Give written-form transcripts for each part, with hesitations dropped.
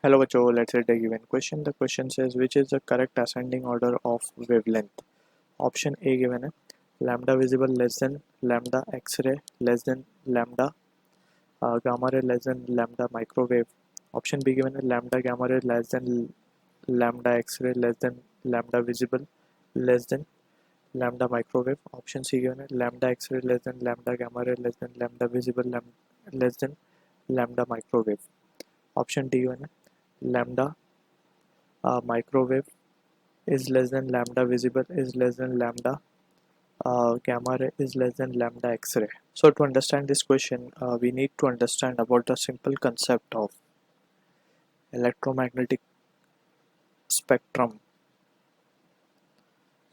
Hello बच्चों, let's read the given question. The question says which is the correct ascending order of wavelength. Option A given है lambda visible less than lambda X-ray less than lambda gamma ray less than lambda microwave. Option B given है lambda gamma ray less than lambda X-ray less than lambda visible less than lambda microwave. Option C given है lambda X-ray less than lambda gamma ray less than lambda visible less than lambda microwave. Option D given है lambda microwave is less than lambda visible is less than lambda gamma ray is less than lambda X-ray. So to understand this question, we need to understand about the simple concept of electromagnetic spectrum.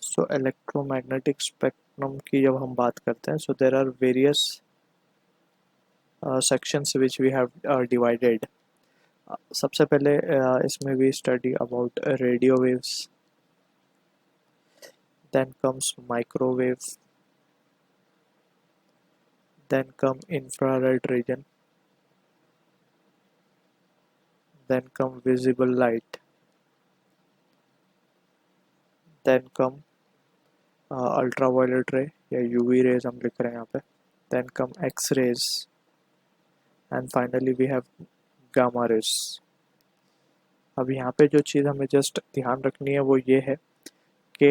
So electromagnetic spectrum की जब हम बात करते हैं, so there are various sections which we have divided. सबसे पहले इसमें we study about radio waves, then comes microwave, then come infrared region, then come visible light, then come ultraviolet ray या UV rays हम लिख रहे हैं यहाँ पे, then come X rays, and finally we have gamma rays. अब यहाँ पे जो चीज़ हमें जस्ट ध्यान रखनी है वो ये है कि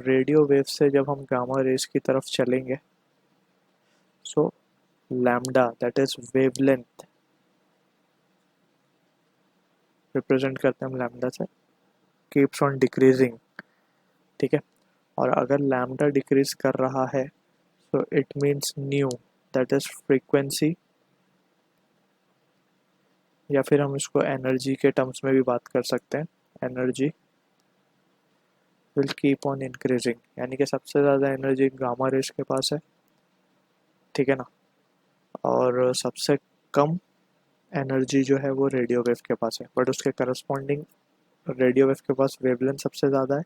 रेडियो वेव से जब हम गामा रेस की तरफ चलेंगे, सो lambda that is wavelength represent करते हैं हम लैम्डा से, कीप्स ऑन डिक्रीजिंग. ठीक है, और अगर लैम्डा डिक्रीज कर रहा है so it means knew that is frequency, या फिर हम इसको एनर्जी के टर्म्स में भी बात कर सकते हैं. Energy will keep on increasing, यानी कि सबसे ज़्यादा एनर्जी गामा रेस के पास है, ठीक है ना, और सबसे कम एनर्जी जो है वो रेडियो वेव के पास है, बट उसके करस्पॉन्डिंग रेडियो वेव के पास वेवलेंथ सबसे ज़्यादा है,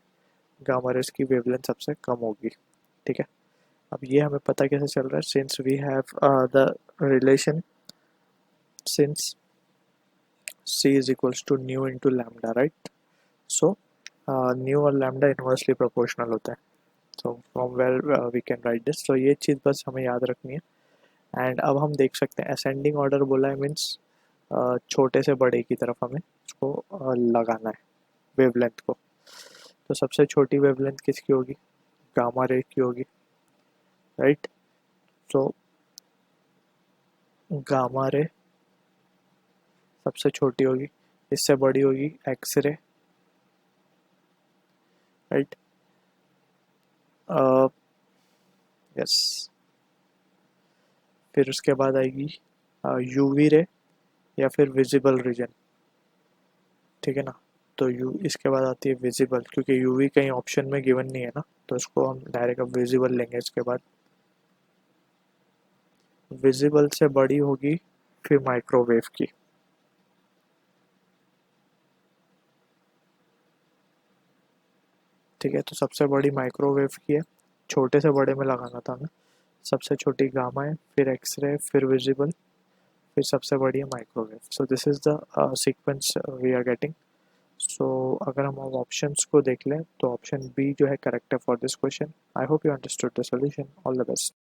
गामा रेस की वेवलेंथ सबसे कम होगी. ठीक है, अब ये हमें पता कैसे चल रहा है, since we have the relation since C is equals to nu into lambda, right? So nu और lambda inversely proportional होता है. So from where we can write this, so ये चीज़ बस हमें याद रखनी है. एंड अब हम देख सकते हैं असेंडिंग ऑर्डर बोला है, मीन्स छोटे से बड़े की तरफ हमें उसको लगाना है वेवलेंथ को. तो सबसे छोटी वेवलेंथ किसकी होगी, गामा रे की होगी, राइट. सो गामा रे सबसे छोटी होगी, इससे बड़ी होगी एक्सरे, राइट. यस, फिर उसके बाद आएगी यूवी रे या फिर विजिबल रीजन, ठीक है ना. तो इसके बाद आती है विजिबल, क्योंकि यूवी कहीं ऑप्शन में गिवन नहीं है ना, तो इसको हम डायरेक्ट अब विजिबल लेंगे. इसके बाद विजिबल से बड़ी होगी फिर माइक्रोवेव की, ठीक है. तो सबसे बड़ी माइक्रोवेव की है, छोटे से बड़े में लगाना था हमें. सबसे छोटी गामा है, फिर एक्सरे, फिर विजिबल, फिर सबसे बड़ी है microwave. So this is the sequence we are getting. So अगर हम ऑप्शंस को देख लें तो ऑप्शन बी जो है करेक्ट है for this question. I hope you understood the solution. All the best.